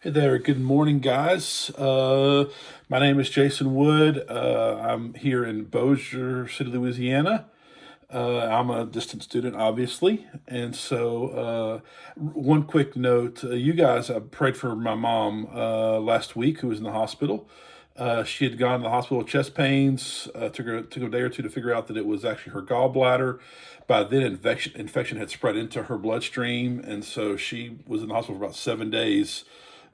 Hey there, good morning, guys. My name is Jason Wood. I'm here in Bossier City, Louisiana. I'm a distant student, obviously. And so, one quick note, you guys, I prayed for my mom last week who was in the hospital. She had gone to the hospital with chest pains. Took a day or two to figure out that it was actually her gallbladder. By then, infection had spread into her bloodstream, and so she was in the hospital for about 7 days,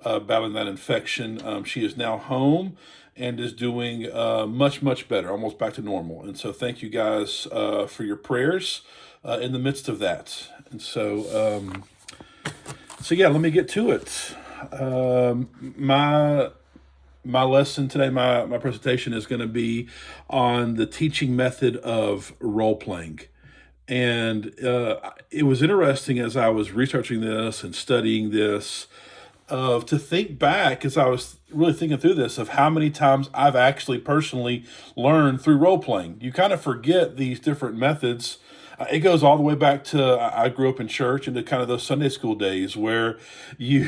battling that infection. She is now home and is doing much, much better, almost back to normal. And so, thank you guys for your prayers in the midst of that. And so yeah, let me get to it. My lesson today, my presentation is going to be on the teaching method of role playing. And it was interesting as I was researching this and studying this, of to think back as I was really thinking through this of how many times I've actually personally learned through role playing. You kind of forget these different methods. It goes all the way back to I grew up in church and to kind of those Sunday school days where you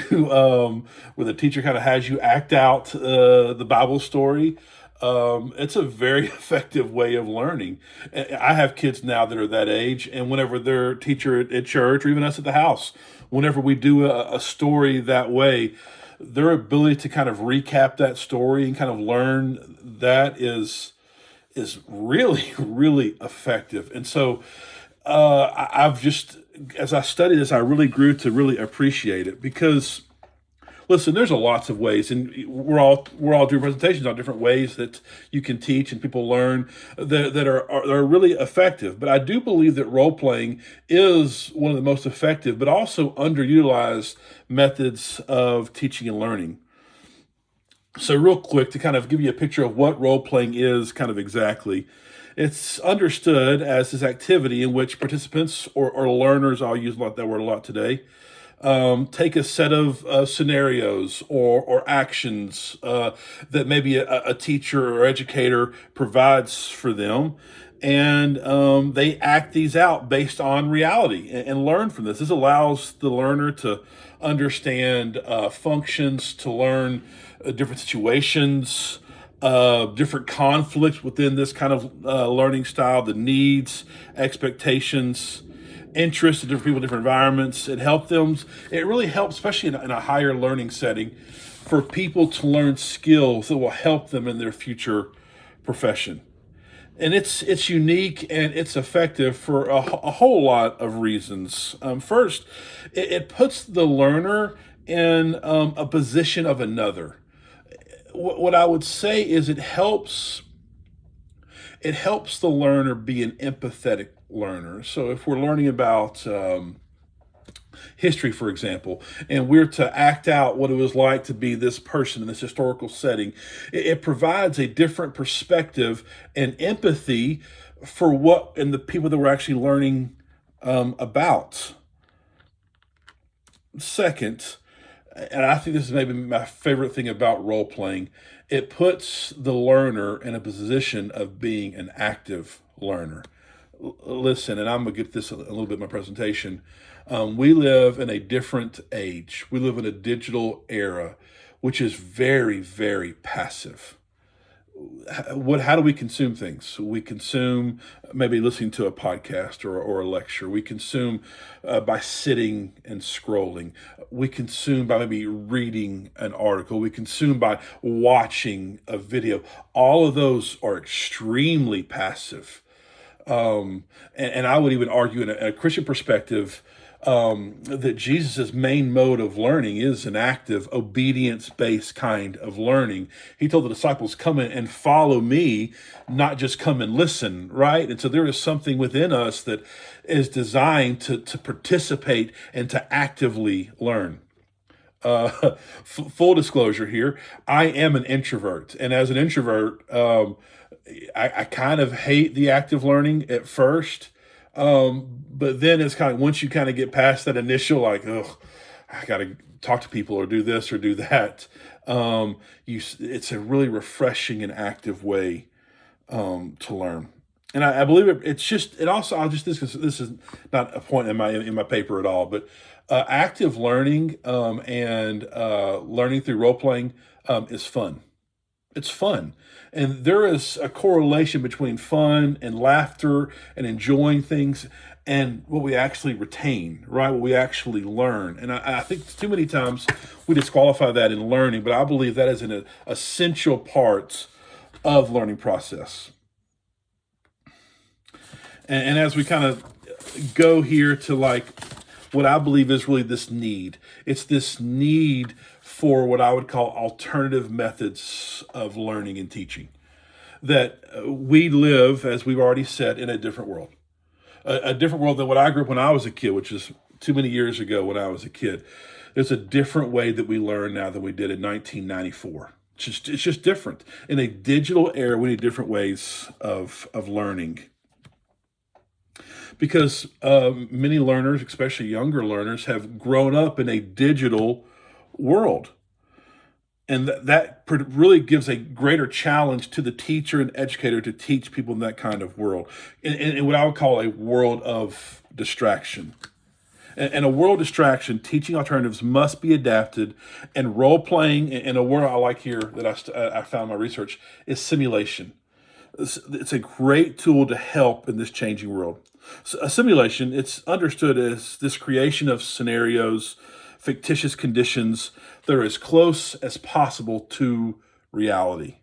where the teacher kind of has you act out the Bible story. It's a very effective way of learning. I have kids now that are that age, and whenever their teacher at church or even us at the house, whenever we do a story that way, their ability to kind of recap that story and kind of learn that is really really effective. And so I've just as I studied this, I really grew to really appreciate it because listen, there's a lots of ways, and we're all doing presentations on different ways that you can teach and people learn that are really effective. But I do believe that role playing is one of the most effective, but also underutilized methods of teaching and learning. So, real quick, to kind of give you a picture of what role playing is, kind of exactly. It's understood as this activity in which participants or learners, I'll use that word a lot today, take a set of scenarios or actions that maybe a teacher or educator provides for them. And they act these out based on reality and learn from this. This allows the learner to understand functions, to learn different situations, different conflicts within this kind of learning style, the needs, expectations, interests of different people, different environments. It really helps, especially in a higher learning setting, for people to learn skills that will help them in their future profession. And it's unique and it's effective for a whole lot of reasons. First, it puts the learner in a position of another. What I would say is it helps the learner be an empathetic learner. So if we're learning about history, for example, and we're to act out what it was like to be this person in this historical setting, it provides a different perspective and empathy for what and the people that we're actually learning about. Second, and I think this is maybe my favorite thing about role playing, it puts the learner in a position of being an active learner. Listen, and I'm going to get this a little bit in my presentation. We live in a different age. We live in a digital era, which is very, very passive. How do we consume things? We consume maybe listening to a podcast or a lecture. We consume by sitting and scrolling. We consume by maybe reading an article. We consume by watching a video. All of those are extremely passive. And I would even argue in a Christian perspective that Jesus' main mode of learning is an active, obedience based kind of learning. He told the disciples, come in and follow me, not just come and listen, right? And so there is something within us that is designed to participate and to actively learn. Full disclosure here, I am an introvert. And as an introvert, I kind of hate the active learning at first. But then it's kind of once you kind of get past that initial like, oh, I got to talk to people or do this or do that. It's a really refreshing and active way to learn. And I believe it's just it also I'll just this is not a point in my paper at all, but Active learning and learning through role playing is fun. It's fun. And there is a correlation between fun and laughter and enjoying things and what we actually retain, right? What we actually learn. And I think too many times we disqualify that in learning, but I believe that is an essential part of learning process. And as we kind of go here to like what I believe is really this need, it's this need for what I would call alternative methods of learning and teaching. That we live, as we've already said, in a different world, a different world than what I grew up when I was a kid, which is too many years ago when I was a kid. There's a different way that we learn now than we did in 1994. It's just different. In a digital era, we need different ways of learning because many learners, especially younger learners, have grown up in a digital world. And that really gives a greater challenge to the teacher and educator to teach people in that kind of world, in what I would call a world of distraction. And a world distraction, teaching alternatives must be adapted, and role playing. And a word I like here that I found in my research is simulation. It's a great tool to help in this changing world. So a simulation, it's understood as this creation of scenarios, fictitious conditions that are as close as possible to reality.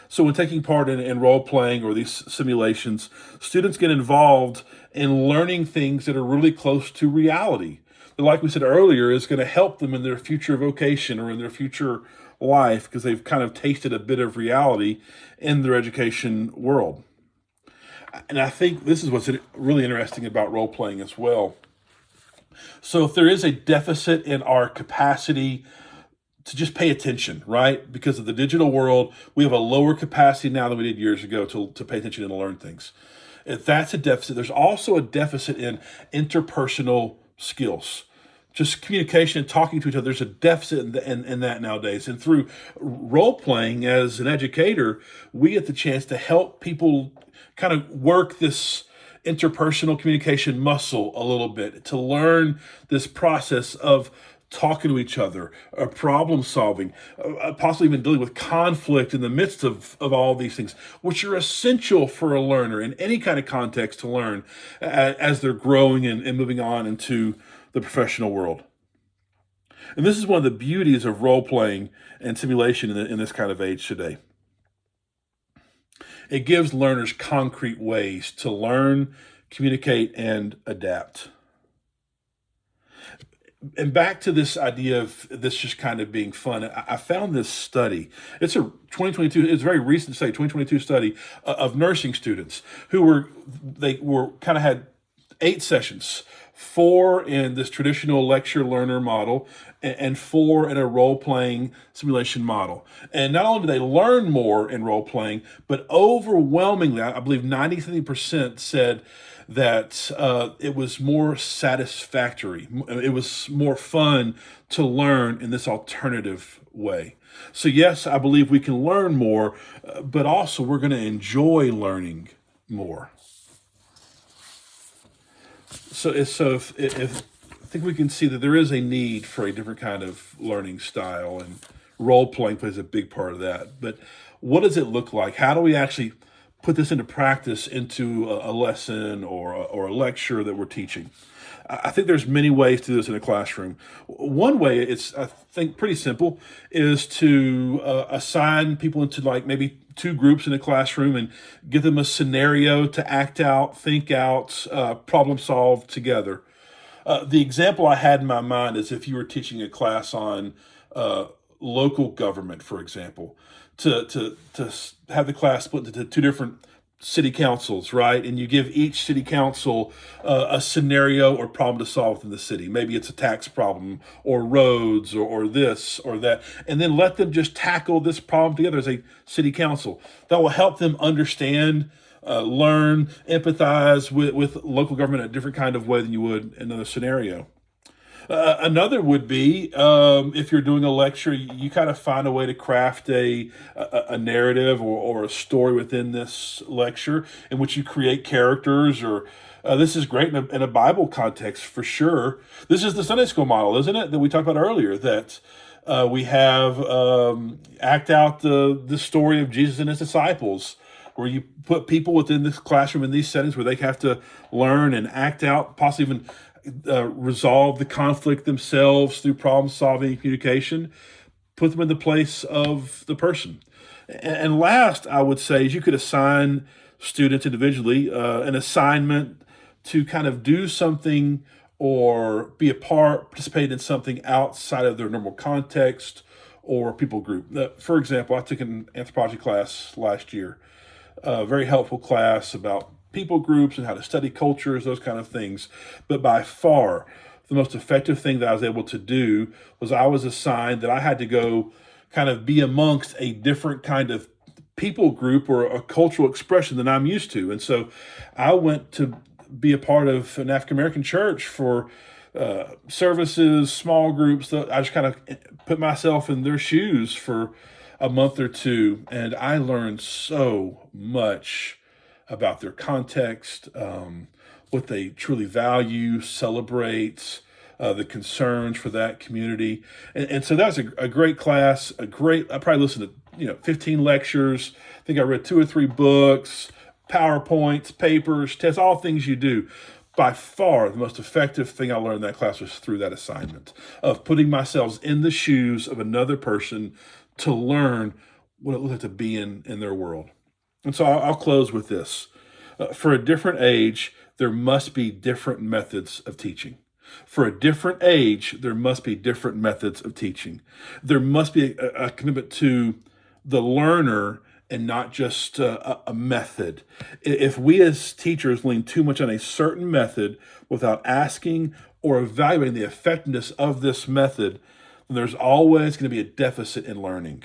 So when taking part in role playing or these simulations, students get involved in learning things that are really close to reality. That, like we said earlier, is going to help them in their future vocation or in their future life because they've kind of tasted a bit of reality in their education world. And I think this is what's really interesting about role playing as well. So if there is a deficit in our capacity to just pay attention, right? Because of the digital world, we have a lower capacity now than we did years ago to pay attention and to learn things. If that's a deficit, there's also a deficit in interpersonal skills. Just communication and talking to each other, there's a deficit in that nowadays. And through role playing as an educator, we get the chance to help people kind of work this interpersonal communication muscle a little bit, to learn this process of talking to each other, problem solving, possibly even dealing with conflict in the midst of all these things, which are essential for a learner in any kind of context to learn as they're growing and moving on into the professional world. And this is one of the beauties of role playing and simulation in this kind of age today. It gives learners concrete ways to learn, communicate, and adapt. And back to this idea of this just kind of being fun, I found this study. It's a 2022, it's a very recent study, 2022 study of nursing students they were kind of had 8 sessions, 4 in this traditional lecture learner model and 4 in a role playing simulation model. And not only do they learn more in role playing, but overwhelmingly, I believe 93% said that it was more satisfactory. It was more fun to learn in this alternative way. So yes, I believe we can learn more, but also we're going to enjoy learning more. So if I think we can see that there is a need for a different kind of learning style, and role playing plays a big part of that. But what does it look like? How do we actually put this into practice into a lesson or a lecture that we're teaching? I think there's many ways to do this in a classroom. One way, it's I think pretty simple, is to assign people into like maybe 2 groups in a classroom and give them a scenario to act out, think out, problem solve together. The example I had in my mind is if you were teaching a class on local government, for example, to have the class split into 2 different city councils, right? And you give each city council a scenario or problem to solve within the city. Maybe it's a tax problem or roads or this or that. And then let them just tackle this problem together as a city council. That will help them understand, learn, empathize with local government in a different kind of way than you would in another scenario. Another would be if you're doing a lecture, you kind of find a way to craft a narrative or a story within this lecture in which you create characters or This is great in a Bible context for sure. This is the Sunday school model, isn't it? That we talked about earlier. That we have act out the story of Jesus and his disciples, where you put people within this classroom in these settings where they have to learn and act out, possibly even resolve the conflict themselves through problem solving and communication. Put them in the place of the person. And last, I would say, is you could assign students individually an assignment to kind of do something or be a part, participate in something outside of their normal context or people group. For example, I took an anthropology class last year, a very helpful class about people groups and how to study cultures, those kind of things. But by far, the most effective thing that I was able to do was I was assigned that I had to go kind of be amongst a different kind of people group or a cultural expression than I'm used to. And so I went to be a part of an African American church for services, small groups. I just kind of put myself in their shoes for a month or two, and I learned so much about their context, what they truly value, celebrate, the concerns for that community. And so that was a great class, I probably listened to 15 lectures. I think I read 2 or 3 books, PowerPoints, papers, tests, all things you do. By far, the most effective thing I learned in that class was through that assignment of putting myself in the shoes of another person to learn what it looks like to be in their world. And so I'll close with this. For a different age, there must be different methods of teaching. For a different age, there must be different methods of teaching. There must be a commitment to the learner and not just a method. If we as teachers lean too much on a certain method without asking or evaluating the effectiveness of this method, then there's always going to be a deficit in learning.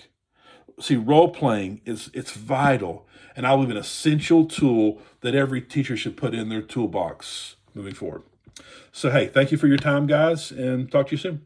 See, role playing it's vital, and I believe an essential tool that every teacher should put in their toolbox moving forward. So, hey, thank you for your time, guys, and talk to you soon.